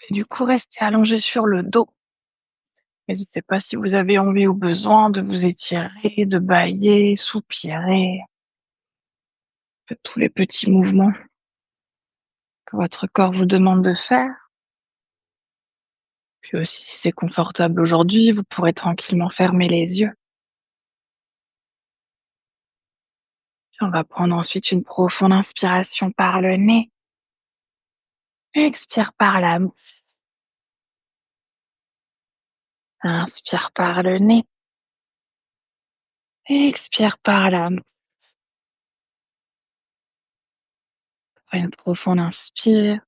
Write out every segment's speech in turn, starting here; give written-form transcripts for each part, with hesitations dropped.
Et du coup, restez allongé sur le dos. N'hésitez pas si vous avez envie ou besoin de vous étirer, de bâiller, soupirer. Faites tous les petits mouvements que votre corps vous demande de faire. Puis aussi, si c'est confortable aujourd'hui, vous pourrez tranquillement fermer les yeux. Puis on va prendre ensuite une profonde inspiration par le nez. Expire par la bouche. Inspire par le nez. Expire par la bouche. Une profonde inspire.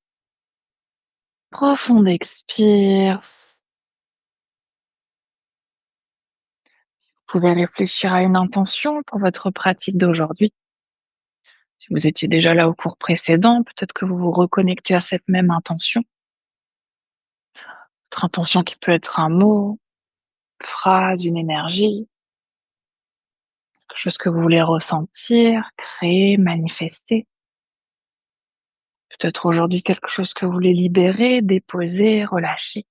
Profonde expire. Vous pouvez réfléchir à une intention pour votre pratique d'aujourd'hui. Si vous étiez déjà là au cours précédent, peut-être que vous vous reconnectez à cette même intention. Votre intention qui peut être un mot, une phrase, une énergie, quelque chose que vous voulez ressentir, créer, manifester. Peut-être aujourd'hui quelque chose que vous voulez libérer, déposer, relâcher.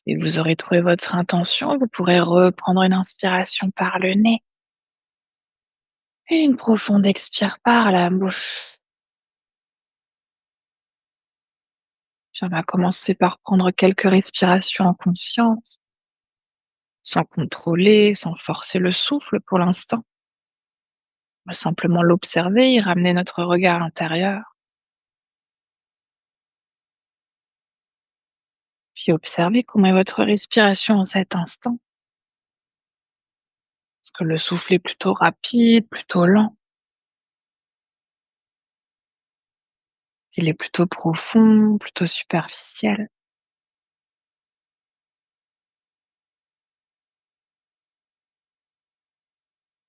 Et vous aurez trouvé votre intention, vous pourrez reprendre une inspiration par le nez et une profonde expire par la bouche. Puis on va commencer par prendre quelques respirations en conscience, sans contrôler, sans forcer le souffle pour l'instant. On va simplement l'observer et ramener notre regard intérieur, puis observer comment est votre respiration en cet instant. Est-ce que le souffle est plutôt rapide, plutôt lent? Il est plutôt profond, plutôt superficiel?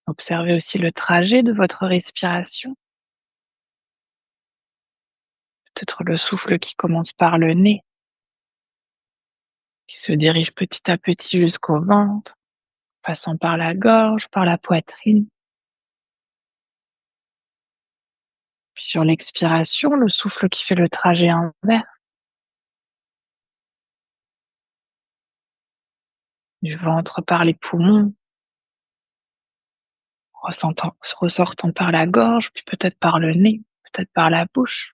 Observez aussi le trajet de votre respiration. Peut-être le souffle qui commence par le nez, qui se dirige petit à petit jusqu'au ventre, passant par la gorge, par la poitrine. Puis sur l'expiration, le souffle qui fait le trajet inverse, du ventre par les poumons, ressortant par la gorge, puis peut-être par le nez, peut-être par la bouche.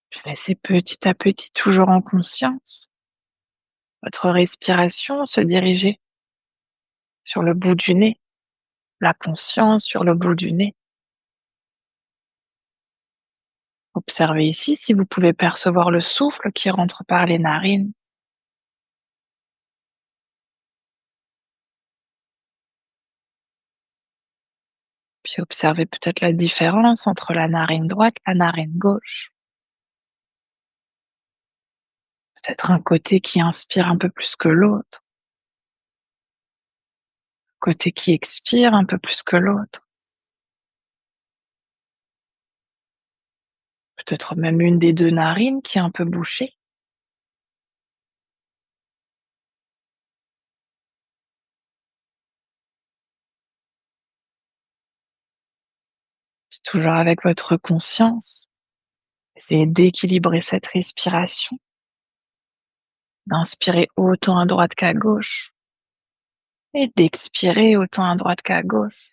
Puis laissez petit à petit, toujours en conscience, votre respiration se diriger sur le bout du nez, la conscience sur le bout du nez. Observez ici si vous pouvez percevoir le souffle qui rentre par les narines. Puis observez peut-être la différence entre la narine droite et la narine gauche. Peut-être un côté qui inspire un peu plus que l'autre, côté qui expire un peu plus que l'autre. Peut-être même une des deux narines qui est un peu bouchée. Puis toujours avec votre conscience, essayez d'équilibrer cette respiration, d'inspirer autant à droite qu'à gauche et d'expirer autant à droite qu'à gauche.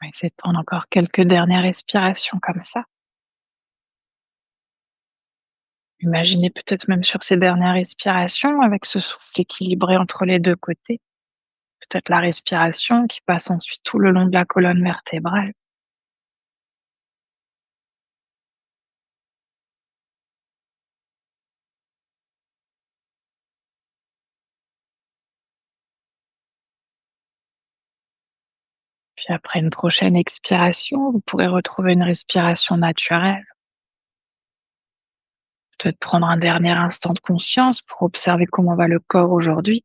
On va essayer de prendre encore quelques dernières respirations comme ça. Imaginez peut-être même sur ces dernières respirations avec ce souffle équilibré entre les deux côtés. peut-être la respiration qui passe ensuite tout le long de la colonne vertébrale. Puis après une prochaine expiration, vous pourrez retrouver une respiration naturelle. Peut-être prendre un dernier instant de conscience pour observer comment va le corps aujourd'hui.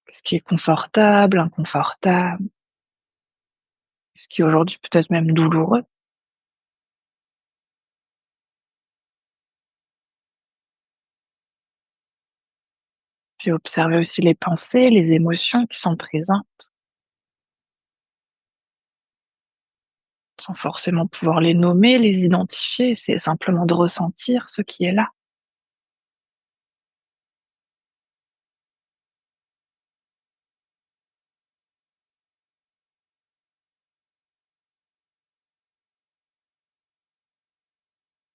Qu'est-ce qui est confortable, inconfortable? Qu'est-ce qui est aujourd'hui peut-être même douloureux? Puis observer aussi les pensées, les émotions qui sont présentes, sans forcément pouvoir les nommer, les identifier. C'est simplement de ressentir ce qui est là.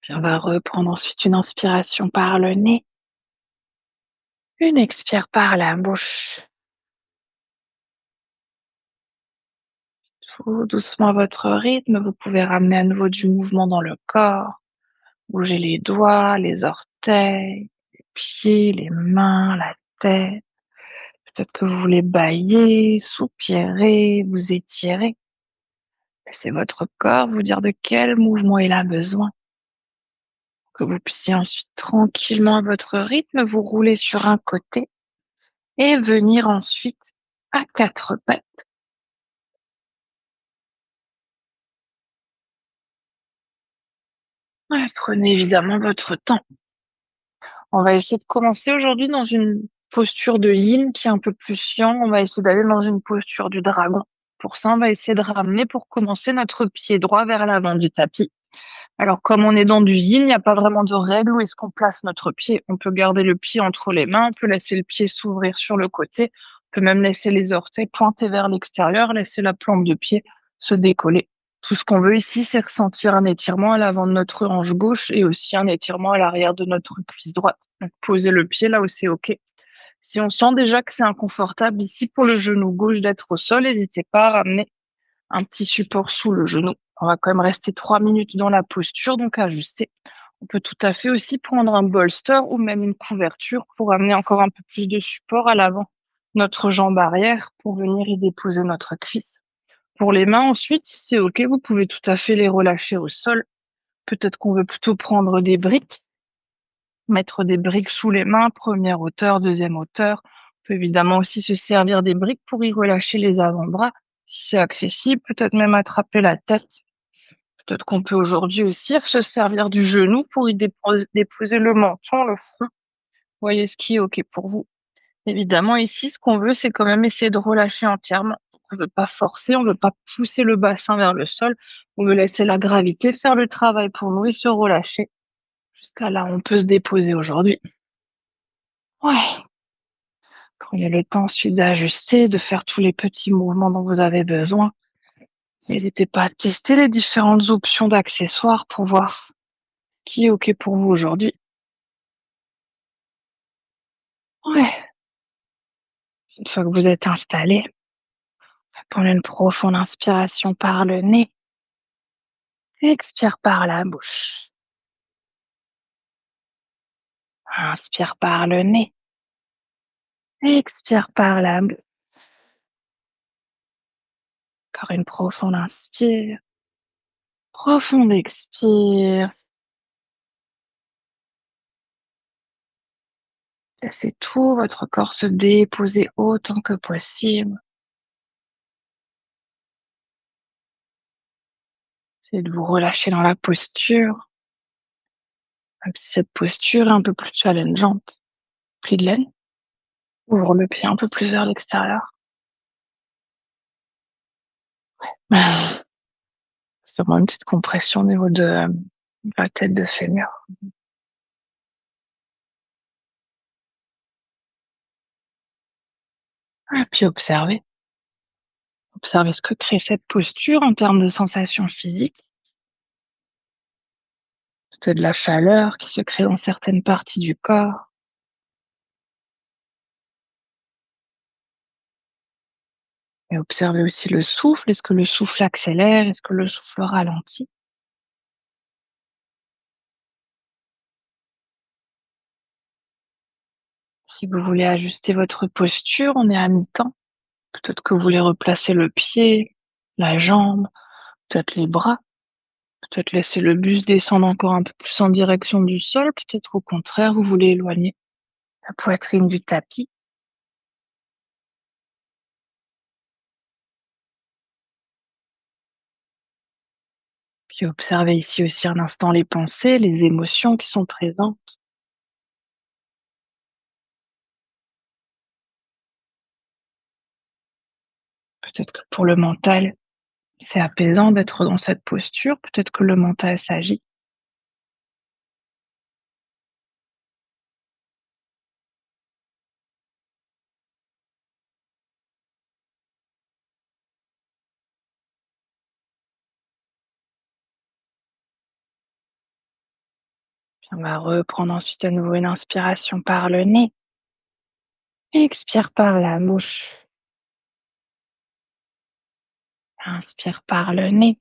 Puis on va reprendre ensuite une inspiration par le nez, une expire par la bouche. Tout doucement à votre rythme, vous pouvez ramener à nouveau du mouvement dans le corps. Bougez les doigts, les orteils, les pieds, les mains, la tête. Peut-être que vous voulez bâiller, soupirer, vous étirer. Laissez votre corps vous dire de quel mouvement il a besoin. Que vous puissiez ensuite tranquillement à votre rythme vous rouler sur un côté et venir ensuite à quatre pattes. Ouais, prenez évidemment votre temps. On va essayer de commencer aujourd'hui dans une posture de yin qui est un peu plus yang. On va essayer d'aller dans une posture du dragon. Pour ça, on va essayer de ramener pour commencer notre pied droit vers l'avant du tapis. Alors, comme on est dans du yin, il n'y a pas vraiment de règle où est-ce qu'on place notre pied. On peut garder le pied entre les mains, on peut laisser le pied s'ouvrir sur le côté, on peut même laisser les orteils pointer vers l'extérieur, laisser la plante de pied se décoller. Tout ce qu'on veut ici, c'est ressentir un étirement à l'avant de notre hanche gauche et aussi un étirement à l'arrière de notre cuisse droite. Donc, poser le pied là où c'est OK. Si on sent déjà que c'est inconfortable ici pour le genou gauche d'être au sol, n'hésitez pas à ramener un petit support sous le genou. On va quand même rester 3 minutes dans la posture, donc ajuster. On peut tout à fait aussi prendre un bolster ou même une couverture pour amener encore un peu plus de support à l'avant. Notre jambe arrière pour venir y déposer notre cuisse. Pour les mains ensuite, si c'est OK, vous pouvez tout à fait les relâcher au sol. Peut-être qu'on veut plutôt prendre des briques, mettre des briques sous les mains, première hauteur, deuxième hauteur. On peut évidemment aussi se servir des briques pour y relâcher les avant-bras, si c'est accessible, peut-être même attraper la tête. Peut-être qu'on peut aujourd'hui aussi se servir du genou pour y déposer le menton, le front. Voyez ce qui est OK pour vous. Évidemment, ici, ce qu'on veut, c'est quand même essayer de relâcher entièrement. On ne veut pas forcer, on ne veut pas pousser le bassin vers le sol. On veut laisser la gravité faire le travail pour nous et se relâcher. Jusqu'à là, on peut se déposer aujourd'hui. Ouais. Prenez le temps ensuite d'ajuster, de faire tous les petits mouvements dont vous avez besoin. N'hésitez pas à tester les différentes options d'accessoires pour voir ce qui est OK pour vous aujourd'hui. Ouais. Une fois que vous êtes installé, prenez une profonde inspiration par le nez, expire par la bouche. Inspire par le nez, expire par la bouche. Encore une profonde inspire, profonde expire. Laissez tout votre corps se déposer autant que possible. Essayez de vous relâcher dans la posture, même si cette posture est un peu plus challengeante. Pli de laine, ouvre le pied un peu plus vers l'extérieur. Sûrement une petite compression au niveau de la tête de fémur. Et puis observez. Observez ce que crée cette posture en termes de sensations physiques. Peut-être de la chaleur qui se crée dans certaines parties du corps. Et observez aussi le souffle. Est-ce que le souffle accélère? Est-ce que le souffle ralentit? Si vous voulez ajuster votre posture, on est à mi-temps. Peut-être que vous voulez replacer le pied, la jambe, peut-être les bras, peut-être laisser le buste descendre encore un peu plus en direction du sol, peut-être au contraire, vous voulez éloigner la poitrine du tapis. Puis observez ici aussi un instant les pensées, les émotions qui sont présentes. Peut-être que pour le mental, c'est apaisant d'être dans cette posture, peut-être que le mental s'agit. Puis on va reprendre ensuite à nouveau une inspiration par le nez. Expire par la bouche. Inspire par le nez.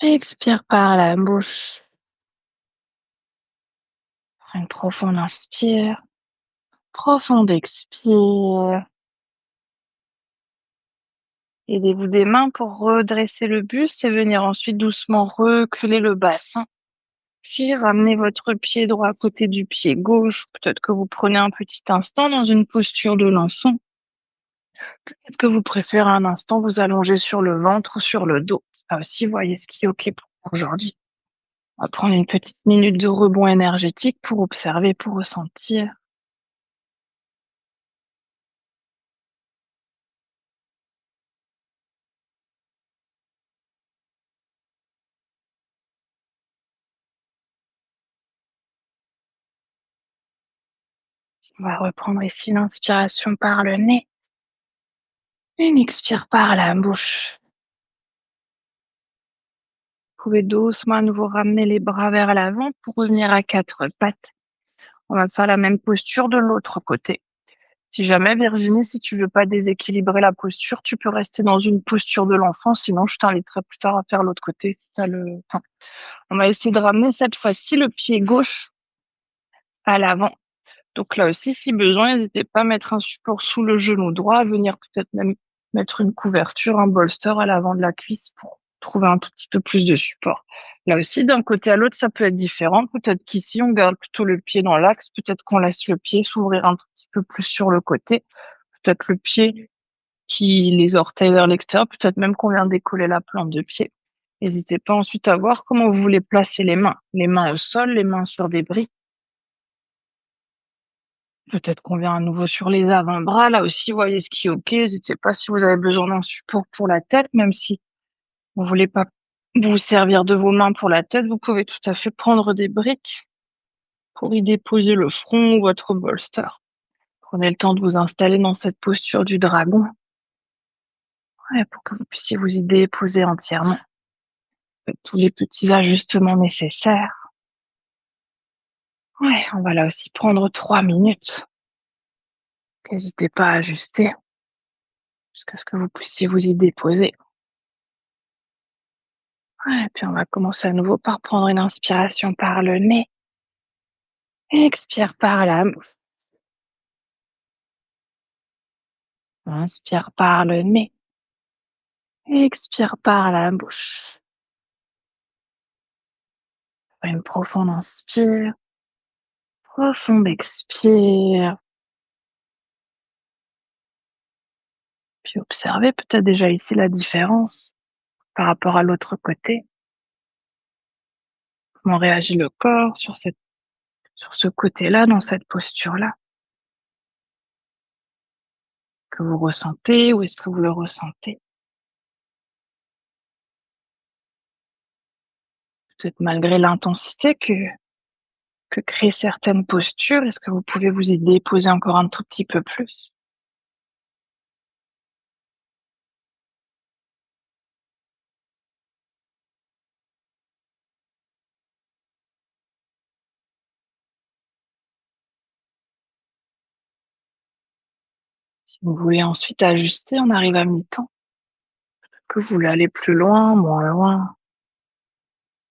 Expire par la bouche. Une profonde inspire. Profonde expire. Aidez-vous des mains pour redresser le buste et venir ensuite doucement reculer le bassin. Puis ramenez votre pied droit à côté du pied gauche. Peut-être que vous prenez un petit instant dans une posture de l'enfant. Peut-être que vous préférez un instant vous allonger sur le ventre ou sur le dos. Là aussi, voyez ce qui est OK pour vous aujourd'hui. On va prendre une petite minute de rebond énergétique pour observer, pour ressentir. On va reprendre ici l'inspiration par le nez. Une expire par la bouche. Vous pouvez doucement à nouveau ramener les bras vers l'avant pour revenir à quatre pattes. On va faire la même posture de l'autre côté. Si jamais, Virginie, si tu veux pas déséquilibrer la posture, tu peux rester dans une posture de l'enfant. Sinon, je t'inviterai plus tard à faire l'autre côté si tu as le temps. On va essayer de ramener cette fois-ci le pied gauche à l'avant. Donc là aussi, si besoin, n'hésitez pas à mettre un support sous le genou droit, à venir peut-être même mettre une couverture, un bolster à l'avant de la cuisse pour trouver un tout petit peu plus de support. Là aussi, d'un côté à l'autre, ça peut être différent. Peut-être qu'ici, on garde plutôt le pied dans l'axe. Peut-être qu'on laisse le pied s'ouvrir un tout petit peu plus sur le côté. Peut-être le pied qui les orteils vers l'extérieur. Peut-être même qu'on vient décoller la plante de pied. N'hésitez pas ensuite à voir comment vous voulez placer les mains. Les mains au sol, les mains sur des briques. Peut-être qu'on vient à nouveau sur les avant-bras. Là aussi, voyez ce qui est OK. N'hésitez pas si vous avez besoin d'un support pour la tête, même si vous voulez pas vous servir de vos mains pour la tête, vous pouvez tout à fait prendre des briques pour y déposer le front ou votre bolster. Prenez le temps de vous installer dans cette posture du dragon, ouais, pour que vous puissiez vous y déposer entièrement. Faites tous les petits ajustements nécessaires. Ouais, on va là aussi prendre 3 minutes. N'hésitez pas à ajuster jusqu'à ce que vous puissiez vous y déposer. Ouais, et puis on va commencer à nouveau par prendre une inspiration par le nez. Expire par la bouche. Inspire par le nez. Expire par la bouche. Une profonde inspire. Profonde expire. Puis observez peut-être déjà ici la différence par rapport à l'autre côté. Comment réagit le corps sur sur ce côté-là, dans cette posture-là. Que vous ressentez ou est-ce que vous le ressentez? Peut-être malgré l'intensité que créent certaines postures, est-ce que vous pouvez vous y déposer encore un tout petit peu plus? Si vous voulez ensuite ajuster, on arrive à mi-temps. Que vous voulez aller plus loin, moins loin,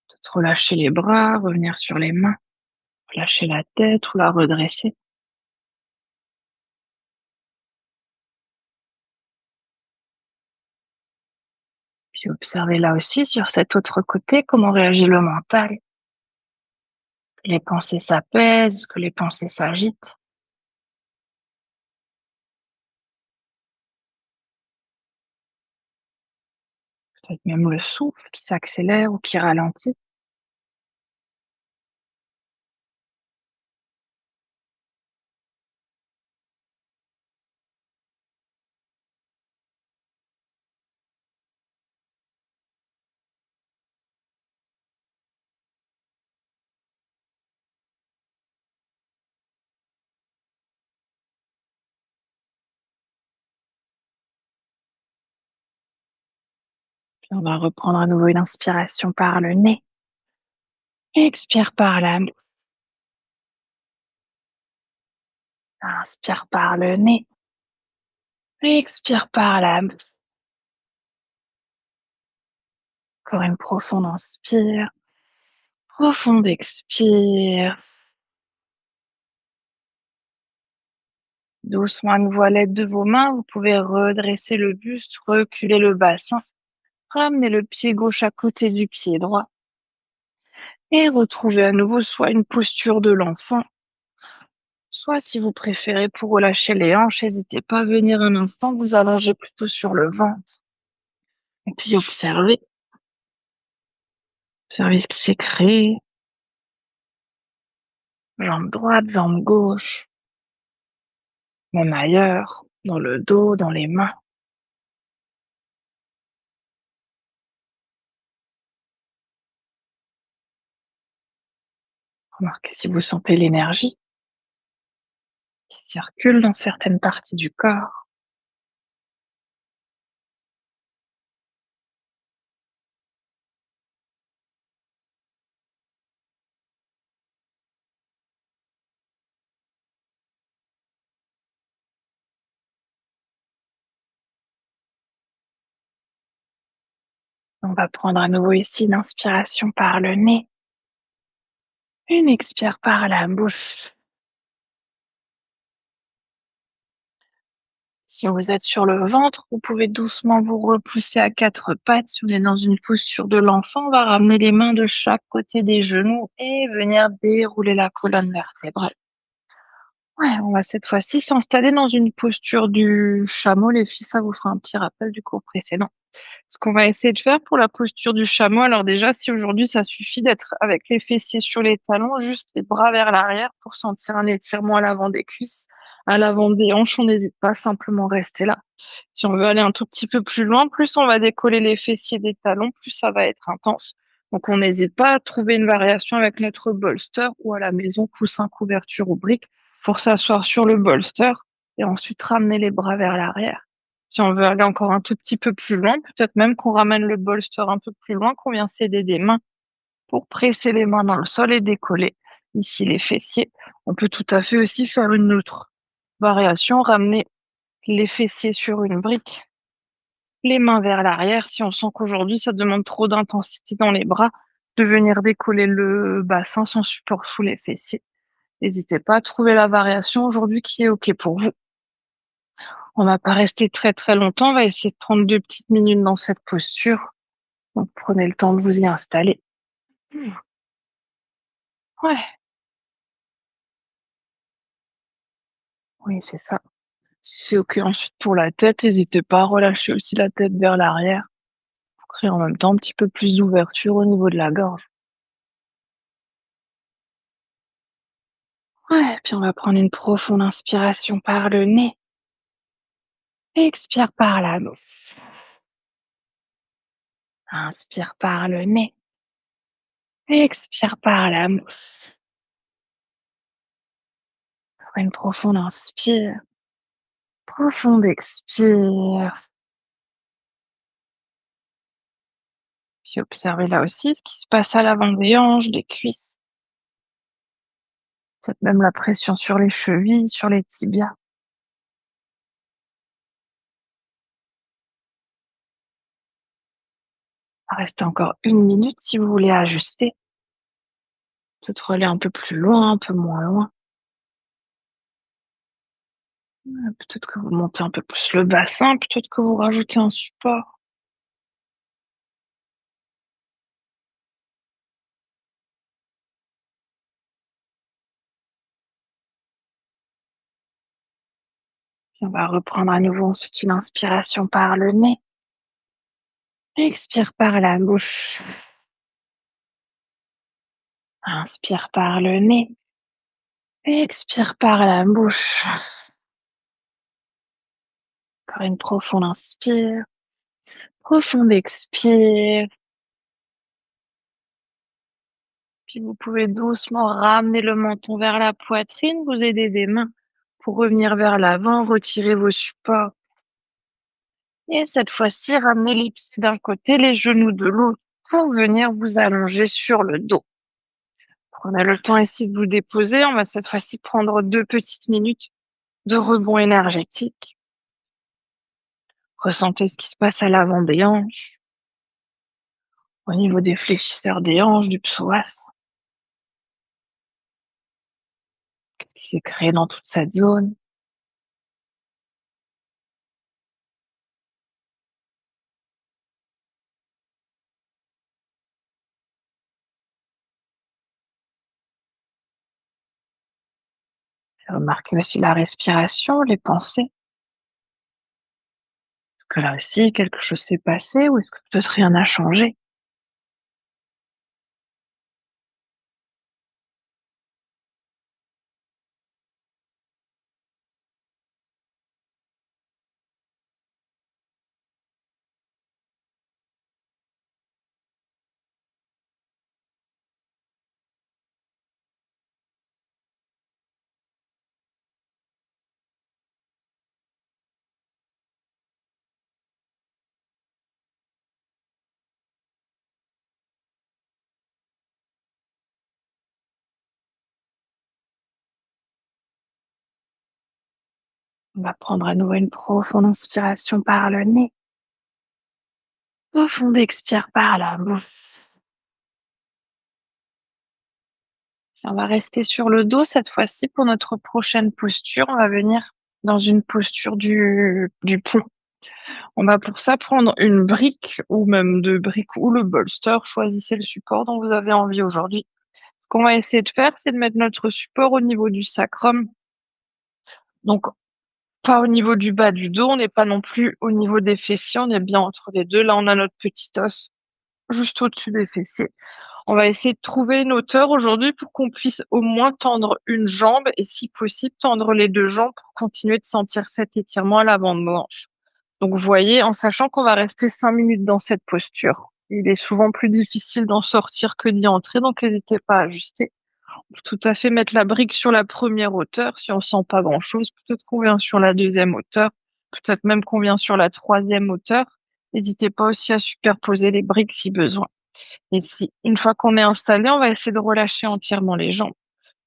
peut-être relâcher les bras, revenir sur les mains, relâcher la tête ou la redresser. Puis observez là aussi, sur cet autre côté, comment réagit le mental. Les pensées s'apaisent, que les pensées s'agitent, peut-être même le souffle qui s'accélère ou qui ralentit. Puis on va reprendre à nouveau une inspiration par le nez. Expire par la bouche. Inspire par le nez. Expire par la bouche. Encore une profonde inspire. Profonde expire. Doucement à nouveau à l'aide de vos mains, vous pouvez redresser le buste, reculer le bassin, ramener le pied gauche à côté du pied droit et retrouver à nouveau soit une posture de l'enfant, soit si vous préférez pour relâcher les hanches, n'hésitez pas à venir un instant vous allonger plutôt sur le ventre et puis observez ce qui s'est créé, jambe droite, jambe gauche, même ailleurs, dans le dos, dans les mains. Remarquez si vous sentez l'énergie qui circule dans certaines parties du corps. On va prendre à nouveau ici une inspiration par le nez, une expire par la bouche. Si vous êtes sur le ventre, vous pouvez doucement vous repousser à quatre pattes. Si on est dans une posture de l'enfant, on va ramener les mains de chaque côté des genoux et venir dérouler la colonne vertébrale. Ouais, on va cette fois-ci s'installer dans une posture du chameau. Les filles, ça vous fera un petit rappel du cours précédent. Ce qu'on va essayer de faire pour la posture du chameau, alors déjà, si aujourd'hui ça suffit d'être avec les fessiers sur les talons, juste les bras vers l'arrière pour sentir un étirement à l'avant des cuisses, à l'avant des hanches, on n'hésite pas, simplement rester là. Si on veut aller un tout petit peu plus loin, plus on va décoller les fessiers des talons, plus ça va être intense. Donc on n'hésite pas à trouver une variation avec notre bolster ou à la maison, coussin, couverture ou brique, pour s'asseoir sur le bolster et ensuite ramener les bras vers l'arrière. Si on veut aller encore un tout petit peu plus loin, peut-être même qu'on ramène le bolster un peu plus loin, qu'on vient s'aider des mains pour presser les mains dans le sol et décoller ici les fessiers. On peut tout à fait aussi faire une autre variation, ramener les fessiers sur une brique, les mains vers l'arrière. Si on sent qu'aujourd'hui ça demande trop d'intensité dans les bras, de venir décoller le bassin sans support sous les fessiers. N'hésitez pas à trouver la variation aujourd'hui qui est OK pour vous. On va pas rester très très longtemps, on va essayer de prendre 2 petites minutes dans cette posture. Donc prenez le temps de vous y installer. Mmh. Ouais, oui, c'est ça. Si c'est OK ensuite pour la tête, n'hésitez pas à relâcher aussi la tête vers l'arrière pour créer en même temps un petit peu plus d'ouverture au niveau de la gorge. Ouais, puis on va prendre une profonde inspiration par le nez, expire par la bouche. Inspire par le nez, expire par la bouche. Une profonde inspire, profonde expire. Puis observez là aussi ce qui se passe à l'avant des hanches, des cuisses. Faites même la pression sur les chevilles, sur les tibias. Il reste encore 1 minute si vous voulez ajuster. Peut-être aller un peu plus loin, un peu moins loin. Peut-être que vous montez un peu plus le bassin, peut-être que vous rajoutez un support. Puis on va reprendre à nouveau ensuite une inspiration par le nez. Expire par la bouche. Inspire par le nez. Expire par la bouche. Encore une profonde inspire. Profonde expire. Puis vous pouvez doucement ramener le menton vers la poitrine, vous aider des mains pour revenir vers l'avant, retirer vos supports. Et cette fois-ci, ramenez les pieds d'un côté, les genoux de l'autre pour venir vous allonger sur le dos. Prenez le temps ici de vous déposer. On va cette fois-ci prendre 2 petites minutes de rebond énergétique. Ressentez ce qui se passe à l'avant des hanches, au niveau des fléchisseurs des hanches, du psoas. Qu'est-ce qui s'est créé dans toute cette zone? Remarquez aussi la respiration, les pensées. Est-ce que là aussi, quelque chose s'est passé ou est-ce que peut-être rien n'a changé? On va prendre à nouveau une profonde inspiration par le nez. Profonde expire par la bouche. On va rester sur le dos cette fois-ci pour notre prochaine posture. On va venir dans une posture du pont. On va pour ça prendre une brique ou même 2 briques ou le bolster. Choisissez le support dont vous avez envie aujourd'hui. Ce qu'on va essayer de faire, c'est de mettre notre support au niveau du sacrum. Donc, pas au niveau du bas du dos, on n'est pas non plus au niveau des fessiers, on est bien entre les deux. Là, on a notre petit os juste au-dessus des fessiers. On va essayer de trouver une hauteur aujourd'hui pour qu'on puisse au moins tendre une jambe et si possible tendre les 2 jambes pour continuer de sentir cet étirement à l'avant de manche. Donc vous voyez, en sachant qu'on va rester 5 minutes dans cette posture. Il est souvent plus difficile d'en sortir que d'y entrer, donc n'hésitez pas à ajuster. On peut tout à fait mettre la brique sur la première hauteur si on sent pas grand-chose. Peut-être qu'on vient sur la deuxième hauteur, peut-être même qu'on vient sur la troisième hauteur. N'hésitez pas aussi à superposer les briques si besoin. Et si, une fois qu'on est installé, on va essayer de relâcher entièrement les jambes.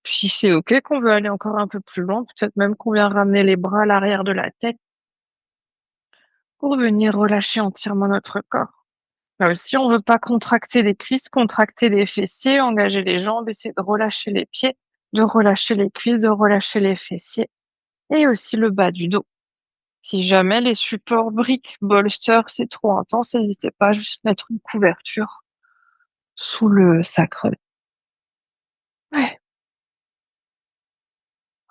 Puis si c'est OK, qu'on veut aller encore un peu plus loin, peut-être même qu'on vient ramener les bras à l'arrière de la tête pour venir relâcher entièrement notre corps. Là aussi, on veut pas contracter les cuisses, contracter les fessiers, engager les jambes, essayer de relâcher les pieds, de relâcher les cuisses, de relâcher les fessiers et aussi le bas du dos. Si jamais les supports briques, bolster, c'est trop intense, n'hésitez pas à juste mettre une couverture sous le sacre. Ouais,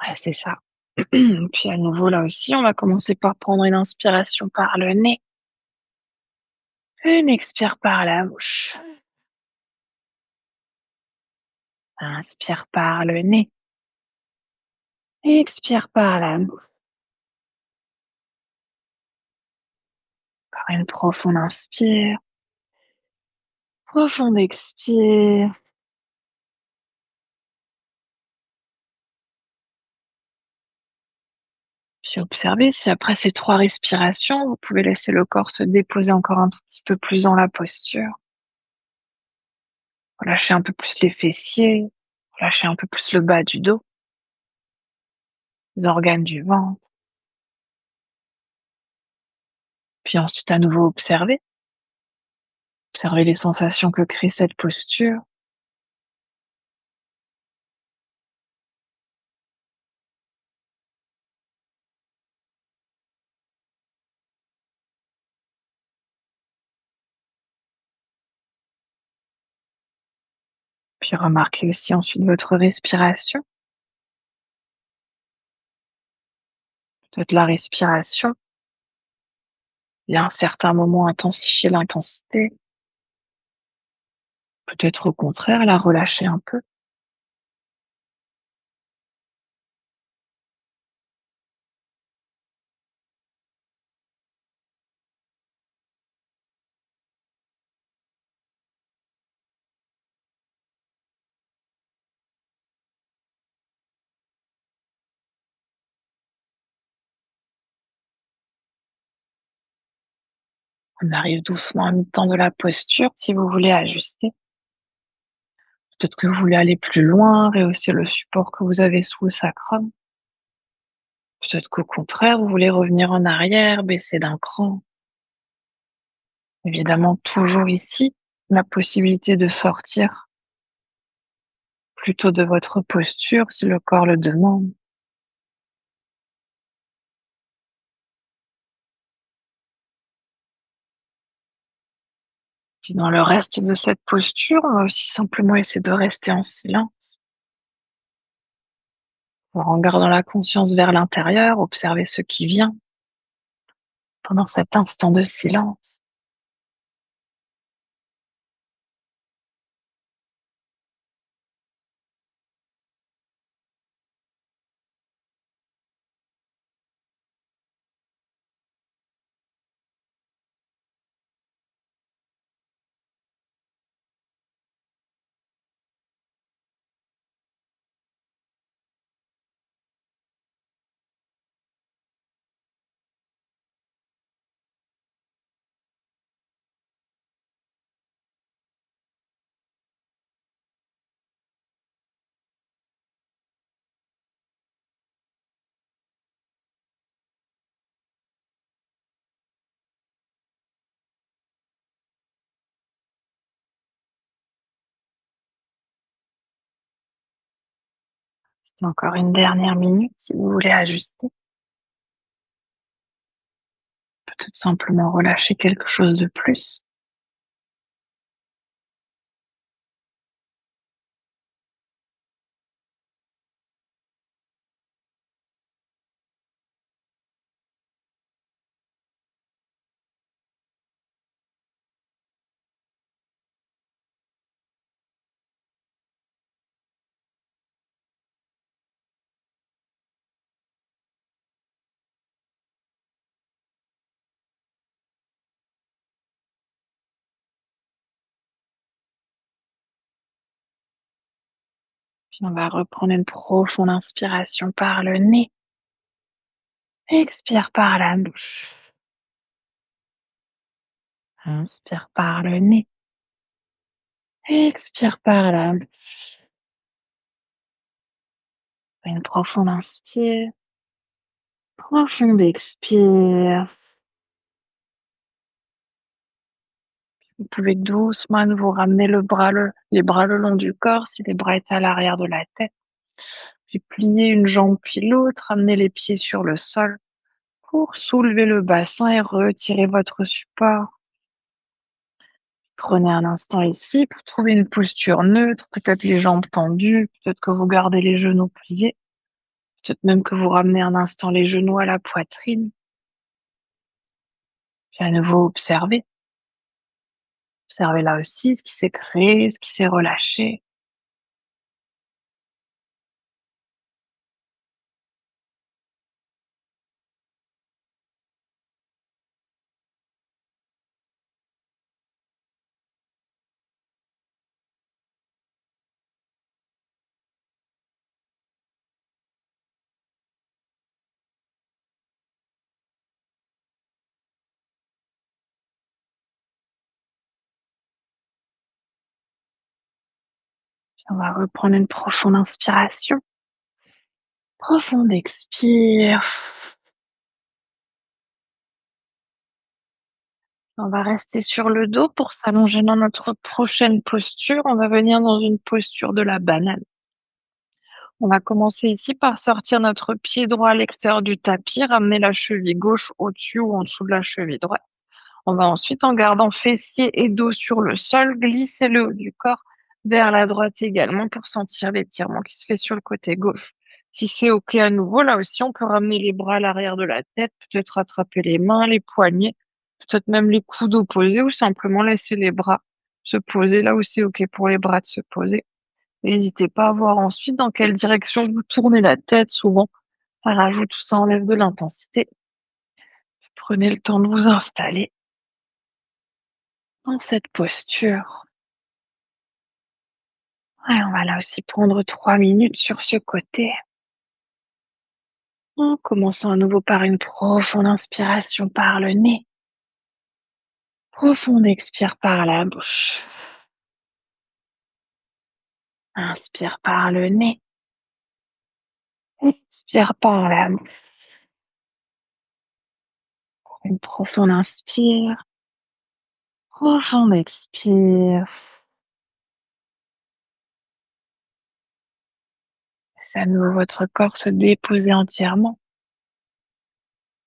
ouais, c'est ça. Puis à nouveau, là aussi, on va commencer par prendre une inspiration par le nez, une expire par la bouche. Inspire par le nez, expire par la bouche. Encore une profonde inspire, profonde expire. Puis observez si après ces 3 respirations, vous pouvez laisser le corps se déposer encore un tout petit peu plus dans la posture. Relâchez un peu plus les fessiers, relâchez un peu plus le bas du dos, les organes du ventre. Puis ensuite à nouveau observez. Observez les sensations que crée cette posture, puis remarquez aussi ensuite votre respiration. Peut-être la respiration, et à un certain moment intensifier l'intensité, peut-être au contraire la relâcher un peu. On arrive doucement à mi-temps de la posture. Si vous voulez ajuster, peut-être que vous voulez aller plus loin, rehausser le support que vous avez sous le sacrum. Peut-être qu'au contraire, vous voulez revenir en arrière, baisser d'un cran. Évidemment, toujours ici, la possibilité de sortir plutôt de votre posture si le corps le demande. Puis dans le reste de cette posture, on va aussi simplement essayer de rester en silence, en gardant la conscience vers l'intérieur, observer ce qui vient pendant cet instant de silence. C'est encore une dernière minute si vous voulez ajuster, peut-être simplement relâcher quelque chose de plus. Puis on va reprendre une profonde inspiration par le nez. Expire par la bouche. Inspire par le nez. Expire par la bouche. Une profonde inspire. Profonde expire. Vous pouvez doucement à nouveau ramener les bras le long du corps si les bras étaient à l'arrière de la tête. Puis plier une jambe puis l'autre, ramener les pieds sur le sol pour soulever le bassin et retirer votre support. Prenez un instant ici pour trouver une posture neutre, peut-être les jambes tendues, peut-être que vous gardez les genoux pliés, peut-être même que vous ramenez un instant les genoux à la poitrine. Puis à nouveau observez. Observez là aussi ce qui s'est créé, ce qui s'est relâché. Puis on va reprendre une profonde inspiration. Profonde expire. On va rester sur le dos pour s'allonger dans notre prochaine posture. On va venir dans une posture de la banane. On va commencer ici par sortir notre pied droit à l'extérieur du tapis, ramener la cheville gauche au-dessus ou en dessous de la cheville droite. On va ensuite, en gardant fessier et dos sur le sol, glisser le haut du corps vers la droite également pour sentir l'étirement qui se fait sur le côté gauche. Si c'est OK à nouveau, là aussi, on peut ramener les bras à l'arrière de la tête, peut-être attraper les mains, les poignets, peut-être même les coudes opposés ou simplement laisser les bras se poser là où c'est OK pour les bras de se poser. N'hésitez pas à voir ensuite dans quelle direction vous tournez la tête. Souvent, ça rajoute tout ça enlève de l'intensité. Prenez le temps de vous installer dans cette posture. Ouais, on va là aussi prendre 3 minutes sur ce côté, en commençant à nouveau par une profonde inspiration par le nez, profonde expire par la bouche. Inspire par le nez, expire par la bouche. Une profonde inspire, profonde expire. Laissez à nouveau votre corps se déposer entièrement,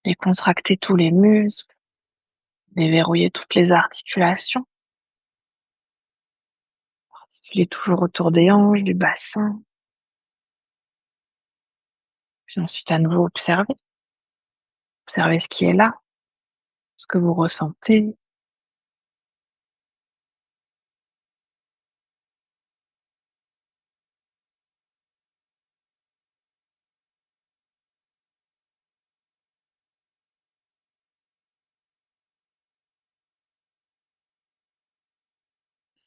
décontracter tous les muscles, déverrouiller toutes les articulations. Articulez toujours autour des hanches, du bassin. Puis ensuite à nouveau observez. Observez ce qui est là, ce que vous ressentez.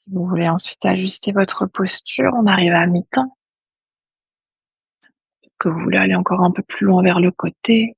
Si vous voulez ensuite ajuster votre posture, on arrive à mi-temps. Que vous voulez aller encore un peu plus loin vers le côté.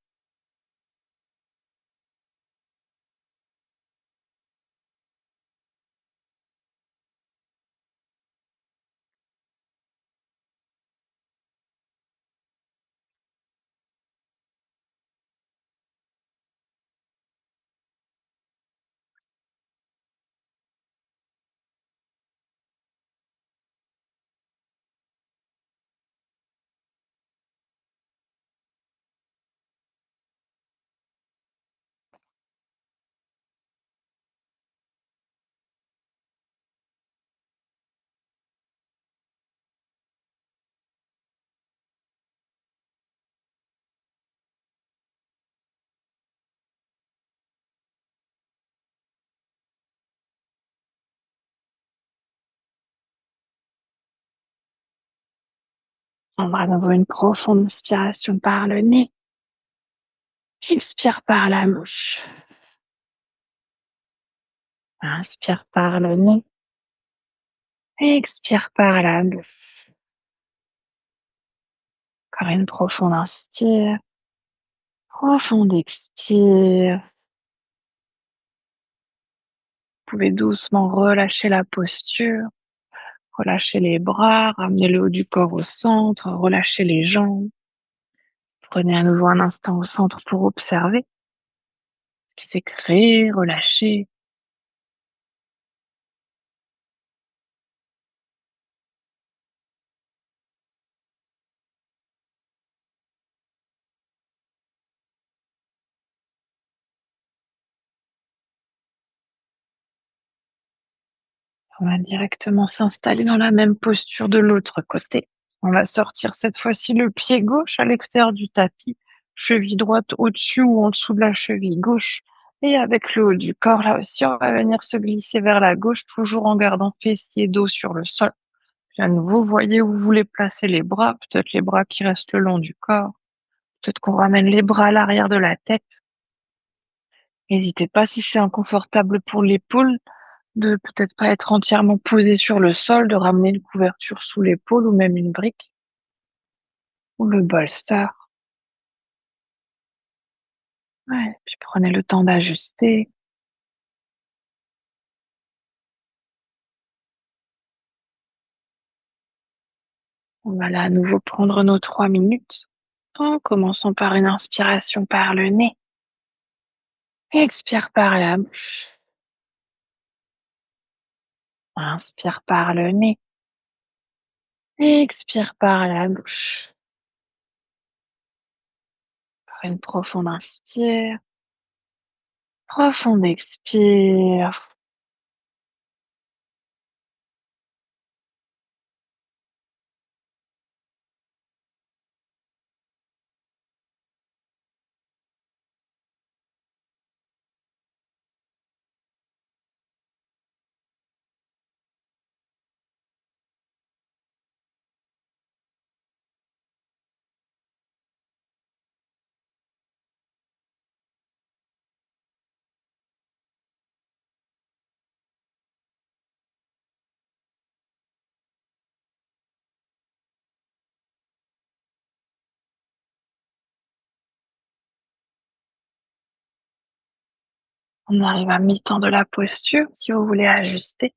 On va à nouveau une profonde inspiration par le nez. Expire par la bouche. Inspire par le nez. Expire par la bouche. Encore une profonde inspire. Profonde expire. Vous pouvez doucement relâcher la posture. Relâchez les bras, ramenez le haut du corps au centre, relâchez les jambes. Prenez à nouveau un instant au centre pour observer ce qui s'est créé, relâcher. On va directement s'installer dans la même posture de l'autre côté. On va sortir cette fois-ci le pied gauche à l'extérieur du tapis, cheville droite au-dessus ou en dessous de la cheville gauche. Et avec le haut du corps, là aussi, on va venir se glisser vers la gauche, toujours en gardant fessier et dos sur le sol. Puis à nouveau, voyez où vous voulez placer les bras, peut-être les bras qui restent le long du corps. Peut-être qu'on ramène les bras à l'arrière de la tête. N'hésitez pas, si c'est inconfortable pour l'épaule, de peut-être pas être entièrement posé sur le sol, de ramener une couverture sous l'épaule ou même une brique ou le bolster. Ouais, puis prenez le temps d'ajuster. On va là à nouveau prendre nos 3 minutes en commençant par une inspiration par le nez. Expire par la bouche. Inspire par le nez, expire par la bouche. Une profonde inspire, profonde expire. On arrive à mi-temps de la posture, si vous voulez ajuster.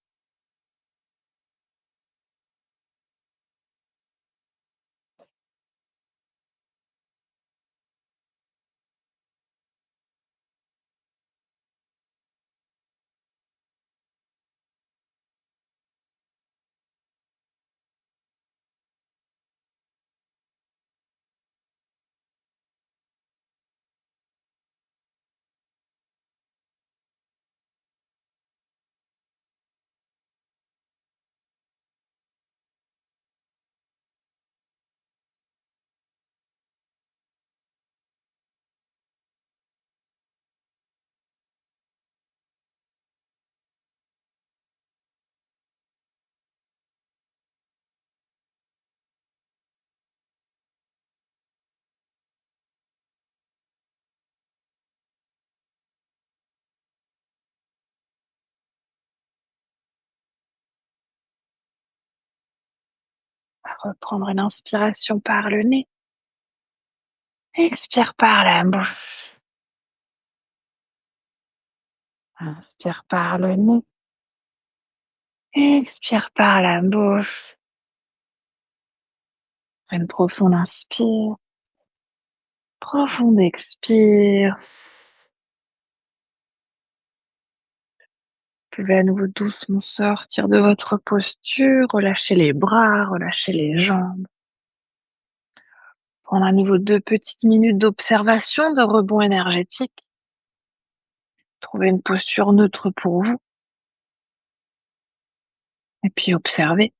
Reprendre une inspiration par le nez, expire par la bouche. Inspire par le nez, expire par la bouche. Une profonde inspire, profonde expire. Vous pouvez à nouveau doucement sortir de votre posture, relâcher les bras, relâcher les jambes. Prendre à nouveau 2 petites minutes d'observation, de rebond énergétique. Trouver une posture neutre pour vous et puis observez.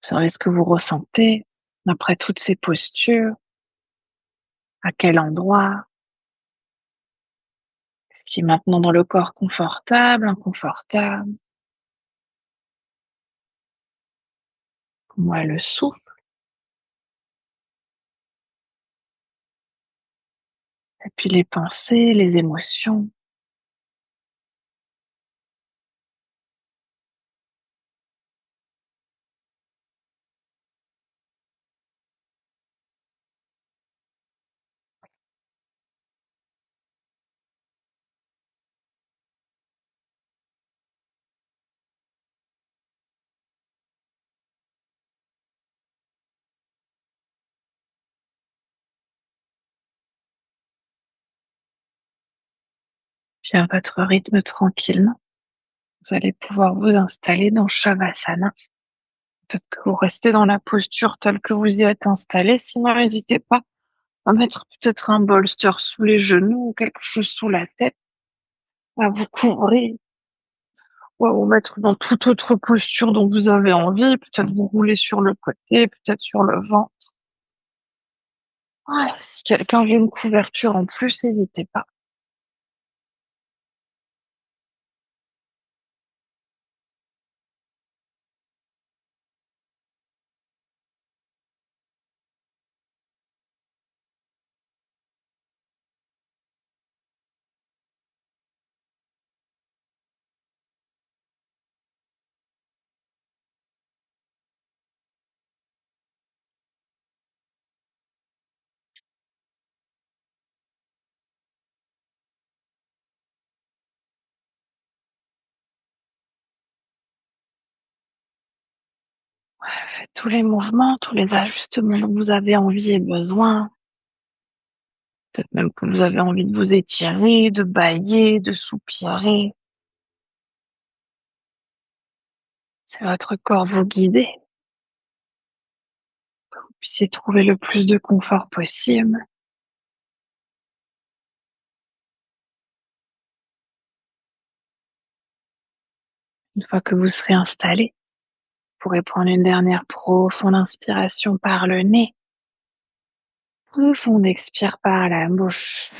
Observez ce que vous ressentez après toutes ces postures. À quel endroit? Ce qui est maintenant dans le corps confortable, inconfortable? Comment est le souffle? Et puis les pensées, les émotions. Puis à votre rythme tranquillement, vous allez pouvoir vous installer dans Shavasana. Peut-être que vous restez dans la posture telle que vous y êtes installé, sinon n'hésitez pas à mettre peut-être un bolster sous les genoux ou quelque chose sous la tête, à vous couvrir ou à vous mettre dans toute autre posture dont vous avez envie. Peut-être vous rouler sur le côté, peut-être sur le ventre. Ouais, si quelqu'un veut une couverture en plus, n'hésitez pas. Faites tous les mouvements, tous les ajustements dont vous avez envie et besoin. Peut-être même que vous avez envie de vous étirer, de bâiller, de soupirer. Laissez votre corps vous guider, que vous puissiez trouver le plus de confort possible. Une fois que vous serez installé, vous pourrez prendre une dernière profonde inspiration par le nez, profonde expire par la bouche.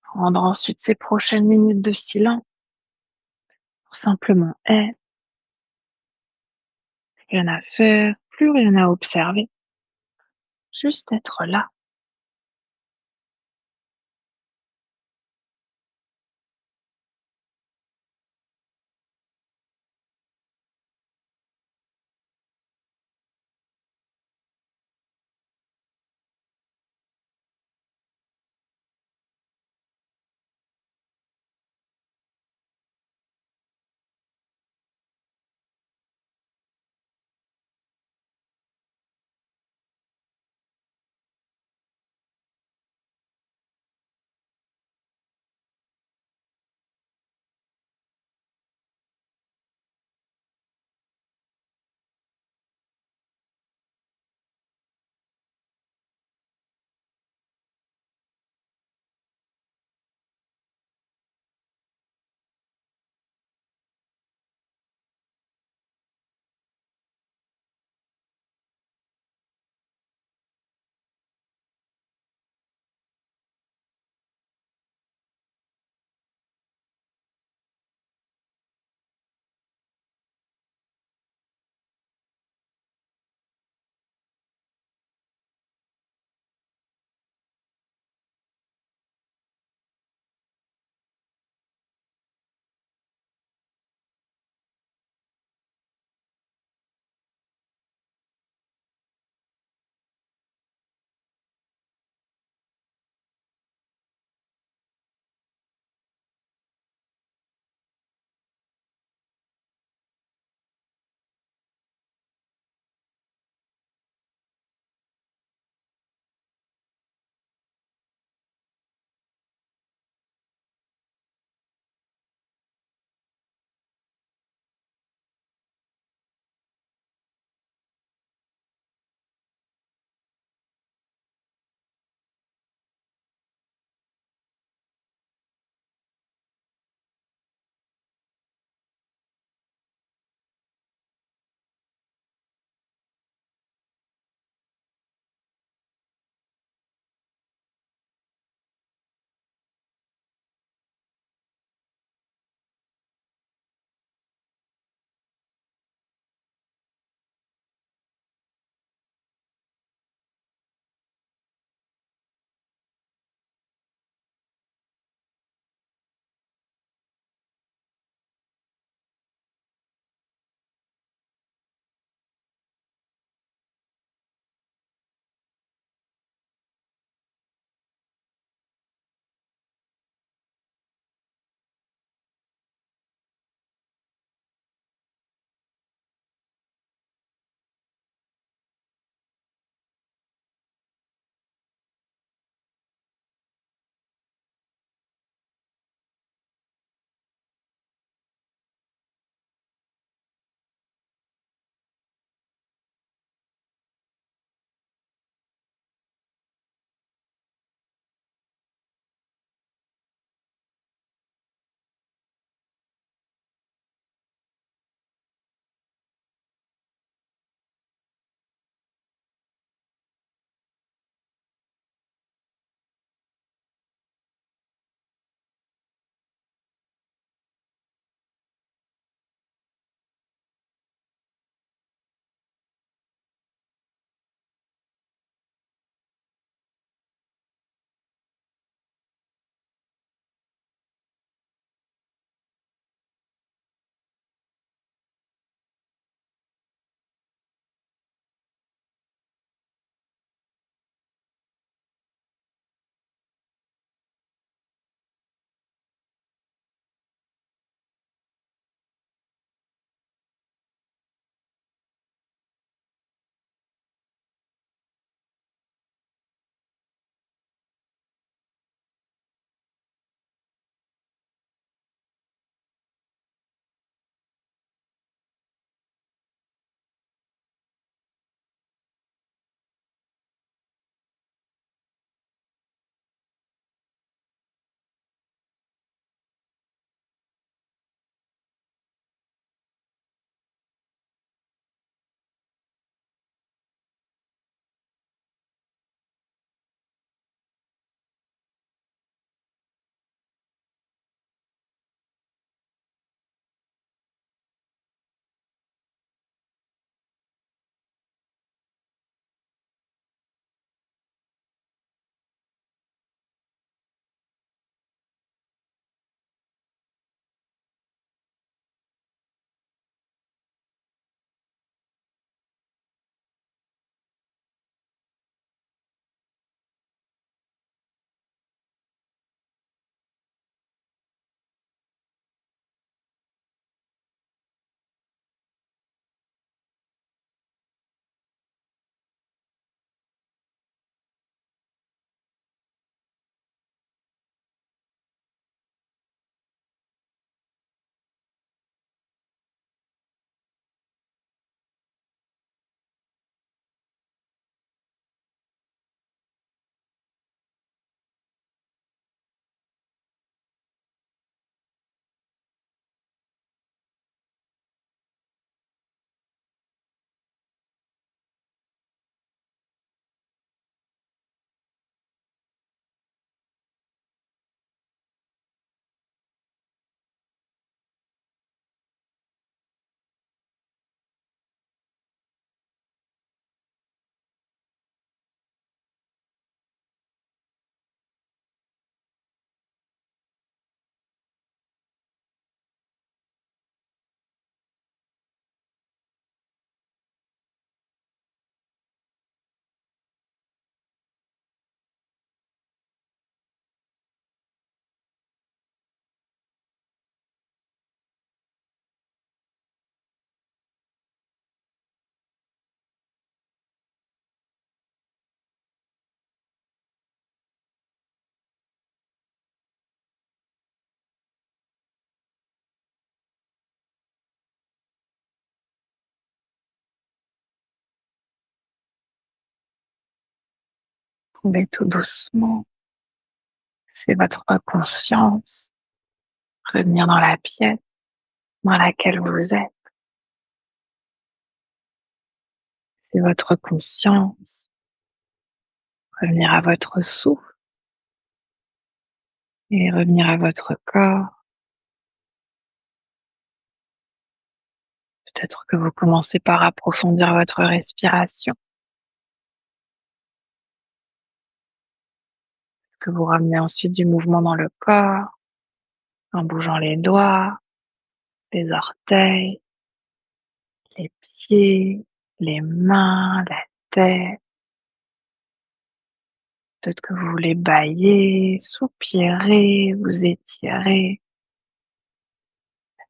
Prendre ensuite ces prochaines minutes de silence pour simplement être, rien à faire, plus rien à observer, juste être là. Tombez tout doucement. C'est votre conscience revenir dans la pièce dans laquelle vous êtes. C'est votre conscience revenir à votre souffle et revenir à votre corps. Peut-être que vous commencez par approfondir votre respiration, que vous ramenez ensuite du mouvement dans le corps, en bougeant les doigts, les orteils, les pieds, les mains, la tête. Peut-être que vous voulez bâiller, soupirer, vous étirer.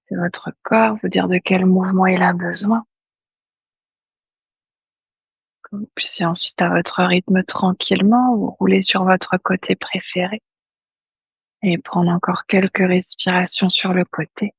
C'est votre corps vous dire de quel mouvement il a besoin. Que vous puissiez ensuite, à votre rythme tranquillement, vous rouler sur votre côté préféré et prendre encore quelques respirations sur le côté.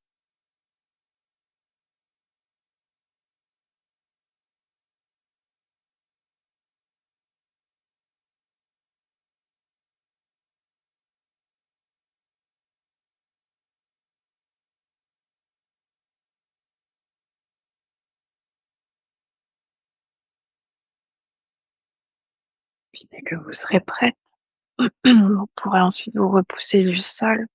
Puis dès que vous serez prête, vous pourrez ensuite vous repousser du sol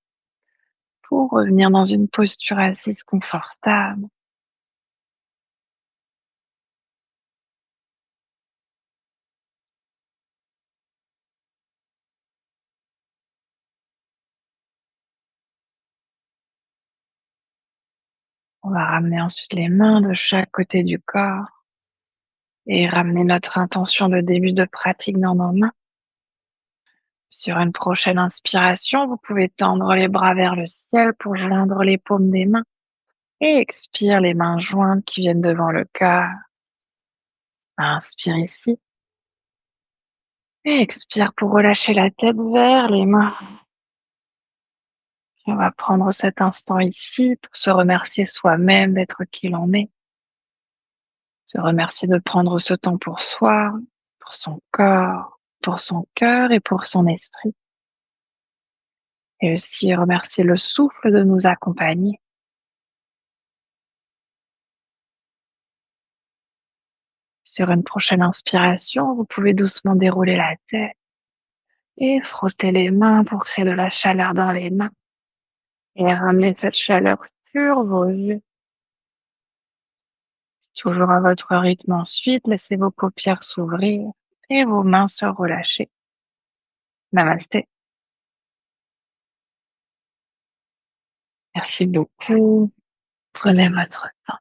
pour revenir dans une posture assise confortable. On va ramener ensuite les mains de chaque côté du corps et ramener notre intention de début de pratique dans nos mains. Sur une prochaine inspiration, vous pouvez tendre les bras vers le ciel pour joindre les paumes des mains et expire les mains jointes qui viennent devant le cœur. Inspire ici et expire pour relâcher la tête vers les mains. On va prendre cet instant ici pour se remercier soi-même d'être qui l'on est, se remercier de prendre ce temps pour soi, pour son corps, pour son cœur et pour son esprit. Et aussi remercier le souffle de nous accompagner. Sur une prochaine inspiration, vous pouvez doucement dérouler la tête et frotter les mains pour créer de la chaleur dans les mains et ramener cette chaleur sur vos yeux. Toujours à votre rythme ensuite, laissez vos paupières s'ouvrir et vos mains se relâcher. Namasté. Merci beaucoup. Prenez votre temps.